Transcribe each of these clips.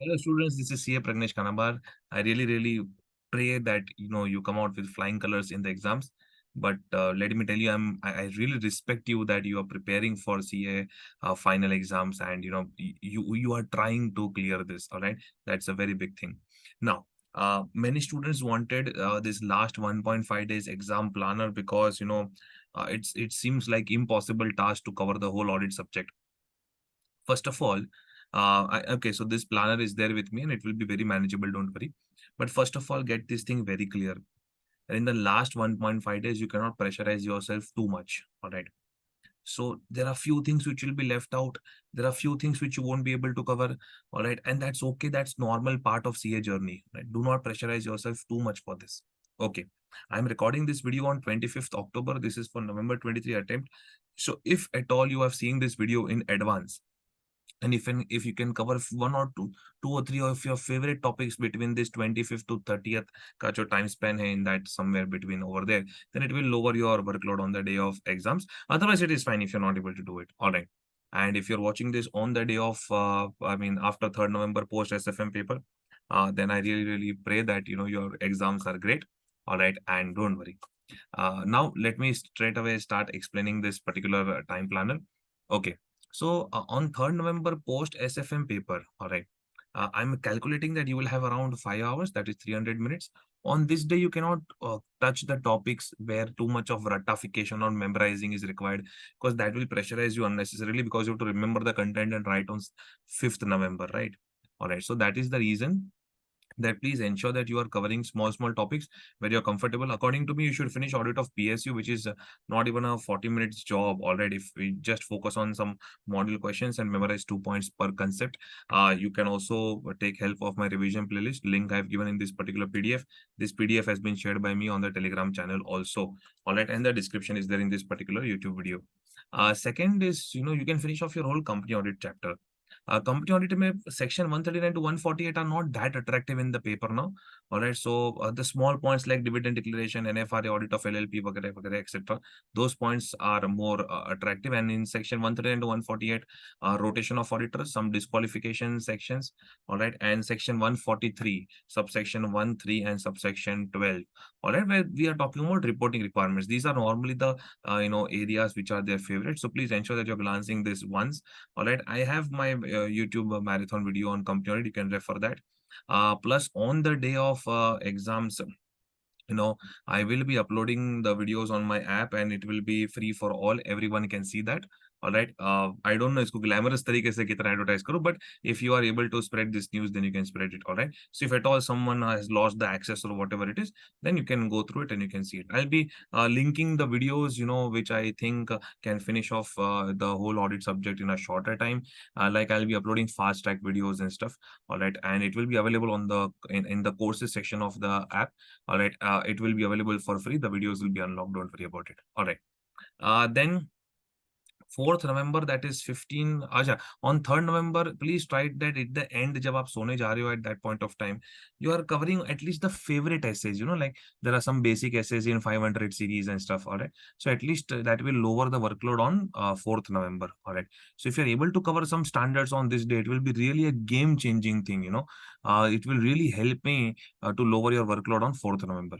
Hello students, this is CA Pragnesh Kanabar. I really pray that you come out with flying colors in the exams. But let me tell you, I really respect you that you are preparing for CA final exams, and you are trying to clear this. All right, that's a very big thing. Now, many students wanted this last 1.5 days exam planner because it seems like impossible task to cover the whole audit subject. First of all, okay, so this planner is there with me and it will be very manageable, don't worry. But first of all, get this thing very clear. In the last 1.5 days, you cannot pressurize yourself too much. All right. So there are few things which will be left out. There are few things which you won't be able to cover. All right. And that's okay. That's normal part of CA journey. Right? Do not pressurize yourself too much for this. Okay. I'm recording this video on 25th October. This is for November 23 attempt. So if at all you have seen this video in advance, and if you can cover one or two or three of your favorite topics between this 25th to 30th का जो time span है in that somewhere between over there, then it will lower your workload on the day of exams. Otherwise, it is fine if you're not able to do it. All right. And if you're watching this on the day of, I mean, after 3rd November post SFM paper, then I really pray that your exams are great. All right, and don't worry. Now let me straight away start explaining this particular time planner. Okay. So on 3rd November post SFM paper, all right, I'm calculating that you will have around 5 hours, that is 300 minutes. On this day, you cannot touch the topics where too much of ratification or memorizing is required, because that will pressurize you unnecessarily, because you have to remember the content and write on 5th November, right? All right, so that is the reason that please ensure that you are covering small topics where you're comfortable. According to me, you should finish audit of PSU, which is not even a 40 minutes job already. If we just focus on some model questions and memorize 2 points per concept, you can also take help of my revision playlist. Link I've given in this particular PDF. This PDF has been shared by me on the Telegram channel also. All right, and the description is there in this particular YouTube video. Second is, you can finish off your whole company audit chapter. Company audit में section 139 to 148 are not that attractive in the paper now. All right, so the small points like dividend declaration, NFRA audit of LLP, वगैरह, etc. Those points are more attractive. And in section 139 to 148, rotation of auditors, some disqualification sections. All right, and section 143, subsection 1, 3, and subsection 12. All right, where we are talking about reporting requirements. These are normally the areas which are their favorite. So please ensure that you're glancing this once. All right, I have my YouTube marathon video on company audit. You can refer that. Plus, on the day of exams, I will be uploading the videos on my app, and it will be free for all. Everyone can see that. All right. I don't know इसको glamorous तरीके से कितना advertise करो, but if you are able to spread this news, then you can spread it. All right. So if at all someone has lost the access or whatever it is, then you can go through it and you can see it. I'll be linking the videos, which I think can finish off the whole audit subject in a shorter time. Like I'll be uploading fast track videos and stuff. All right, and it will be available on the in the courses section of the app. All right, it will be available for free. The videos will be unlocked. Don't worry about it. All right. Then 4th November, that is 15. Acha, on 3rd November, please try that at the end, जब आप सोने जा रहे हो, at that point of time, you are covering at least the favorite essays. Like there are some basic essays in 500 series and stuff. All right. So at least that will lower the workload on 4th November. All right. So if you're able to cover some standards on this day, it will be really a game-changing thing. It will really help me to lower your workload on 4th November.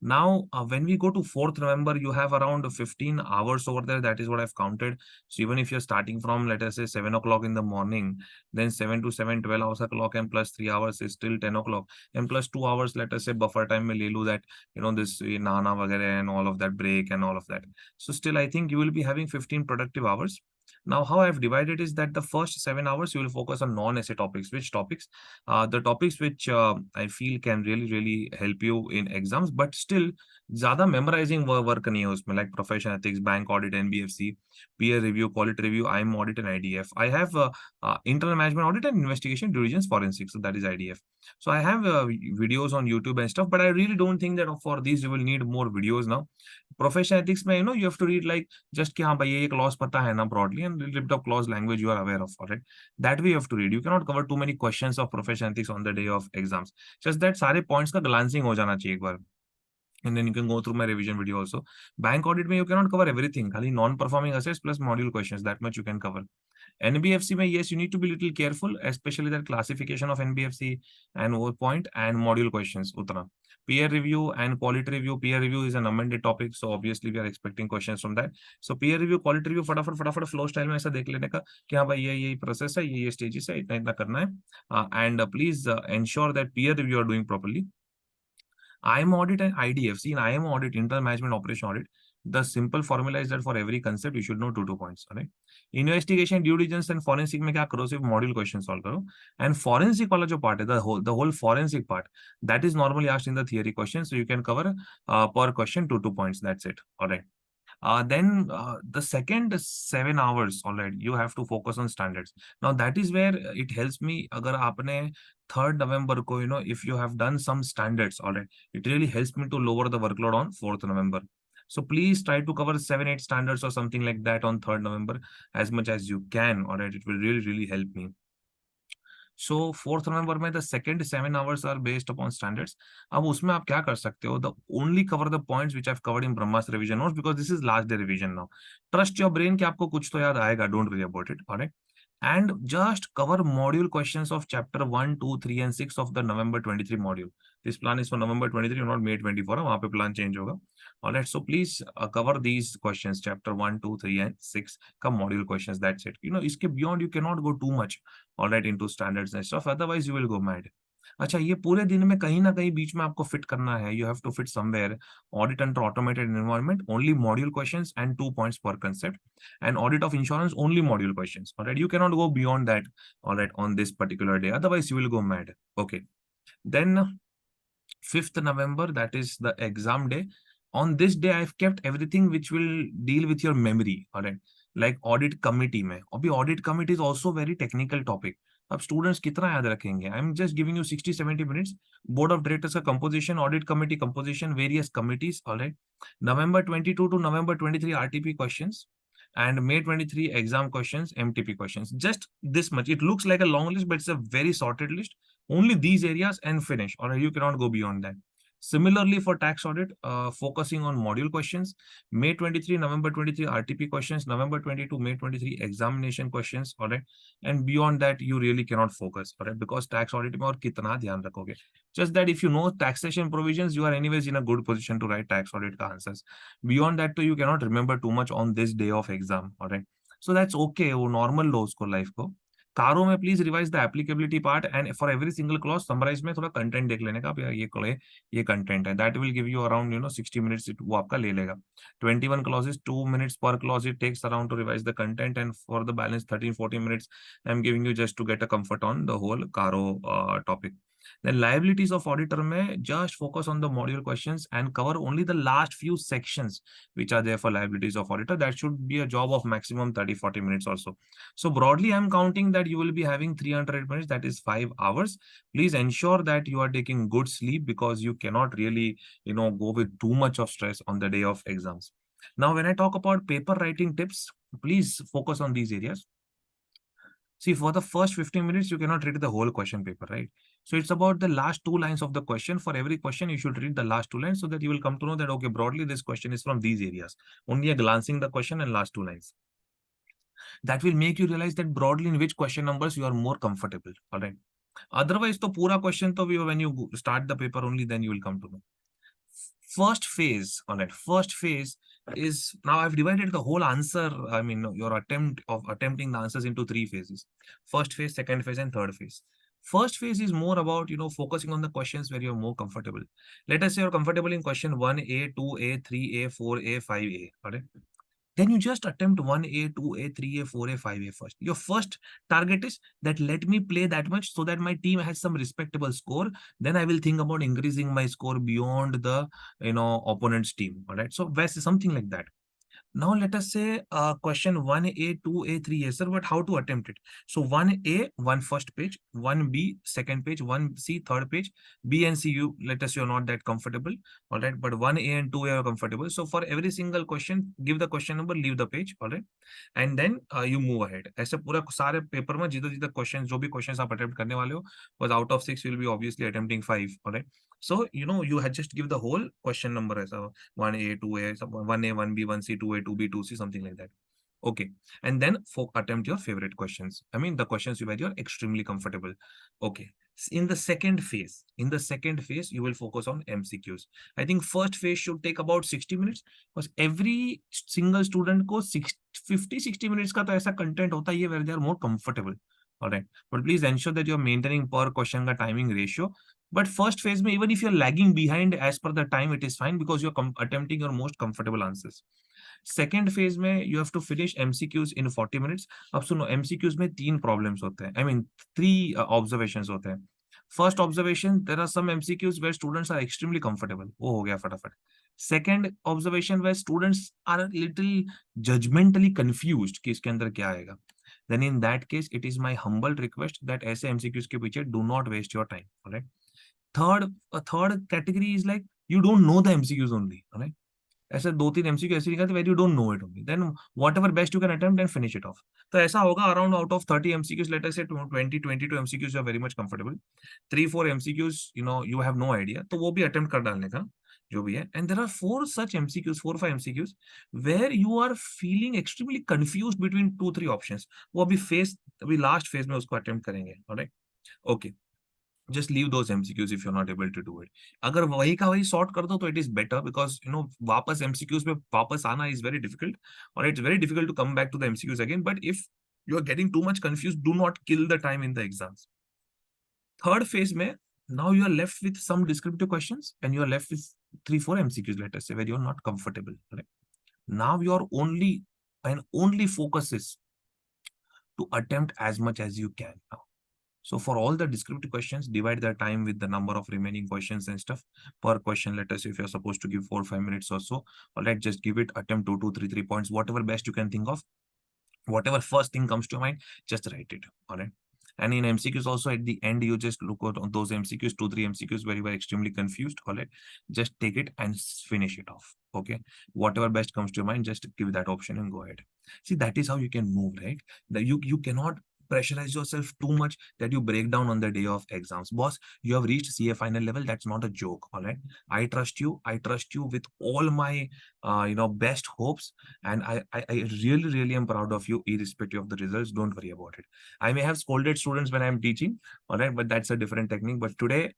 Now, when we go to 4th November, you have around 15 hours over there. That is what I've counted. So even if you're starting from, let us say, 7 o'clock in the morning, then 7 to 7, 12 hours a clock, and plus 3 hours is still 10 o'clock. And plus 2 hours, let us say, buffer time mein le lu that, this nana vagare and all of that break and all of that. So still, I think you will be having 15 productive hours. Now, how I've divided is that the first 7 hours, you will focus on non-essay topics. Which topics? The topics which I feel can really help you in exams, but still, ज़्यादा memorizing work नहीं है उसमें, like profession ethics, bank audit, NBFC, peer review, quality review, IM audit, and IDF. I have internal management audit and investigation, due diligence, forensics. So that is IDF. So I have videos on YouTube and stuff, but I really don't think that for these you will need more videos now. Profession ethics में, you have to read like just कि हाँ भाई ये clause पता है ना broadly, and little bit of clause language you are aware of, all right? That way you have to read. You cannot cover too many questions of profession ethics on the day of exams. Just that सारे points का glancing हो जाना चाहिए एक बार. and then you can go through my revision video also. Bank audit में you cannot cover everything. खाली non-performing assets plus module questions, that much you can cover. NBFC में yes, you need to be little careful, especially that classification of NBFC and point and module questions उतना. Peer review and quality review. Peer review is an amended topic, so obviously we are expecting questions from that. So peer review, quality review फटाफट flow style में ऐसा देख लेने का कि हाँ भाई ये process है, ये stages है, इतना इतना करना है. And please ensure that peer review are doing properly. IM audit and IDF. See, in IM audit, internal management operation audit, the simple formula is that for every concept, you should know 2 points. Right? Investigation, due diligence, and forensic में क्या करो, सिर्फ module question solve करो. And forensic वाला जो part है, the whole forensic part, that is normally asked in the theory question, so you can cover per question 2 points. That's it. All right. Then the second 7 hours, all right, you have to focus on standards. Now that is where it helps me. अगर आपने 3rd November को, you know, if you have done some standards, all right, it really helps me to lower the workload on 4th November. So please try to cover 7-8 standards or something like that on 3rd November as much as you can. All right, it will really help me. So 4th November में the second 7 hours are based upon standards. अब उसमें आप क्या कर सकते हो? The only cover the points which I've covered in Brahma's revision notes, because this is last day revision now. Trust your brain कि आपको कुछ तो याद आएगा. Don't worry about it. All right. And just cover module questions of chapter 1, 2, 3, and 6 of the November 23 module. This plan is for November 23, not May 24. वहाँ पे plan change होगा. All right. So please cover these questions, chapter 1, 2, 3, and 6 का module questions. That's it. You know, इसके beyond you cannot go too much. All right, into standards and stuff. Otherwise, you will go mad. अच्छा, ये पूरे दिन में कहीं ना कहीं बीच में आपको फिट करना है. You have to fit somewhere. Audit under automated environment, only module questions and 2 points per concept. And audit of insurance, only module questions. All right, you cannot go beyond that. All right, on this particular day. Otherwise, you will go mad. Okay. Then 5th November, that is the exam day. On this day, I've kept everything which will deal with your memory. All right, like audit committee में. अभी audit committee is also very technical topic. अब students कितना याद रखेंगे? I am just giving you 60-70 minutes. Board of directors का composition, audit committee composition, various committees. Alright. November 22 to November 23 RTP questions and May 23 exam questions, MTP questions. Just this much. It looks like a long list, but it's a very sorted list. Only these areas and finish. Or you cannot go beyond that. Similarly, for tax audit, focusing on module questions, May 23, November 23 RTP questions, November 22, May 23 examination questions, all right? And beyond that, you really cannot focus, all right? Because tax audit में और कितना ध्यान रखोगे? Just that if you know taxation provisions, you are anyways in a good position to write tax audit का answers. Beyond that, too, you cannot remember too much on this day of exam, all right? So that's okay, वो normal लो उसको life को. CARO में please revise the applicability part and for every single clause summarise में थोड़ा content देख लेने का. ये कंटेंट है, that will give you around 60 minutes वो आपका ले लेगा. 21 क्लॉजेस, 2 मिनट्स पर clause it takes around two revise the content, and for the balance 13-14 minutes I am giving you just to get a comfort on the whole CARO topic. Then liabilities of auditor में just focus on the module questions and cover only the last few sections which are there for liabilities of auditor. That should be a job of maximum 30-40 minutes also. So broadly, I'm counting that you will be having 300 minutes, that is 5 hours. Please ensure that you are taking good sleep, because you cannot really, go with too much of stress on the day of exams. Now, when I talk about paper writing tips, please focus on these areas. See, for the first 15 minutes, you cannot read the whole question paper, right? So it's about the last 2 lines of the question. For every question, you should read the last 2 lines so that you will come to know that, okay, broadly, this question is from these areas. Only a glancing the question and last 2 lines. That will make you realize that broadly in which question numbers you are more comfortable, all right? Otherwise, the pura question, when you start the paper only, then you will come to know. First phase, all right, first phase is, now I've divided the whole answer, I mean, your attempt of attempting the answers into 3 phases. First phase, second phase, and third phase. First phase is more about, focusing on the questions where you're more comfortable. Let us say you're comfortable in question 1A, 2A, 3A, 4A, 5A, all right? Then you just attempt 1A, 2A, 3A, 4A, 5A first. Your first target is that let me play that much so that my team has some respectable score. Then I will think about increasing my score beyond the, opponent's team. All right. So something like that. Now let us say question 1A, 2A, 3A, sir, but how to attempt it? So 1A, one first page, 1B, second page, 1C, third page, B and C, let us say you're not that comfortable, all right, but 1A and 2A are comfortable. So for every single question, give the question number, leave the page, all right, and then you move ahead. ऐसे पूरा सारे paper में जितना questions, जो भी questions आप attempt करने वाले हो, because out of 6 you'll be obviously attempting 5, all right. So, you had just give the whole question number as a 1A, 2A, 1A, 1B, 1C, 2A, 2B, 2C, something like that. Okay. And then for attempt your favorite questions. I mean, the questions where you're extremely comfortable. Okay. In the second phase, you will focus on MCQs. I think first phase should take about 60 minutes because every single student को 50-60 minutes का तो ऐसा content होता है where they are more comfortable. All right. But please ensure that you're maintaining per question का timing ratio. But first phase, mein, even if you're lagging behind as per the time, it is fine because you're attempting your most comfortable answers. Second phase में you have to finish MCQs in 40 minutes. अब सुनो MCQs में 3 problems होते हैं. I mean 3 observations होते हैं. First observation, there are some MCQs where students are extremely comfortable. वो हो गया फटाफट. Second observation where students are a little judgmentally confused कि इसके अंदर क्या आएगा. Then in that case, it is my humble request that ऐसे MCQs के पीछे do not waste your time. All right. Third category is like you don't know the MCQs only. All right. ऐसे 2-3 MCQ ऐसे निकालते where you don't know it only then whatever best you can attempt and finish it off. तो ऐसा होगा around out of 30 MCQs let us say 20-22 MCQs are very much comfortable. 3-4 MCQs you have no idea, तो वो भी attempt कर डालने का जो भी है. And there are 4 such MCQs 4-5 MCQs where you are feeling extremely confused between 2-3 options. वो अभी लास्ट फेज में उसको अटेम्प्ट करेंगे. Alright. Okay. just leave those MCQs if you're not able to do it. अगर वही का वही sort कर दो तो it is better because वापस MCQs में वापस आना is very difficult or it's very difficult to come back to the MCQs again. But if you are getting too much confused, do not kill the time in the exams. Third phase में now you are left with some descriptive questions and you are left with 3-4 MCQs, let us say, where you are not comfortable. Right? Now your only focus is to attempt as much as you can now. So for all the descriptive questions, divide the time with the number of remaining questions and stuff per question. Let us say if you're supposed to give 4 or 5 minutes or so, all right, just give it, attempt 2, 2, 3, 3 points, whatever best you can think of, whatever first thing comes to mind, just write it. All right. And in MCQs also at the end, you just look at those MCQs, 2-3 MCQs where you were extremely confused. All right. Just take it and finish it off. Okay. Whatever best comes to your mind, just give that option and go ahead. See, that is how you can move, right? That you cannot pressurize yourself too much that you break down on the day of exams. Boss, you have reached CA final level. That's not a joke. All right. I trust you. I trust you with all my, best hopes. And I really am proud of you, irrespective of the results. Don't worry about it. I may have scolded students when I'm teaching. All right. But that's a different technique. But today,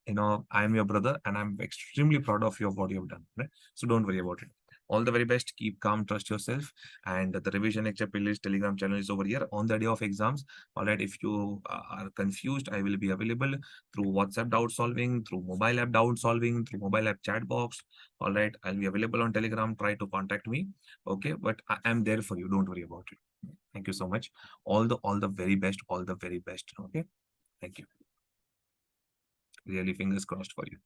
I'm your brother and I'm extremely proud of you of what you have done. Right? So don't worry about it. All the very best. Keep calm, trust yourself. And the revision lecture playlist Telegram channel is over here on the day of exams. All right. If you are confused, I will be available through WhatsApp doubt solving, through mobile app doubt solving, through mobile app chat box. All right. I'll be available on Telegram. Try to contact me. Okay. But I am there for you. Don't worry about it. Thank you so much. All the very best. All the very best. Okay. Thank you. Really fingers crossed for you.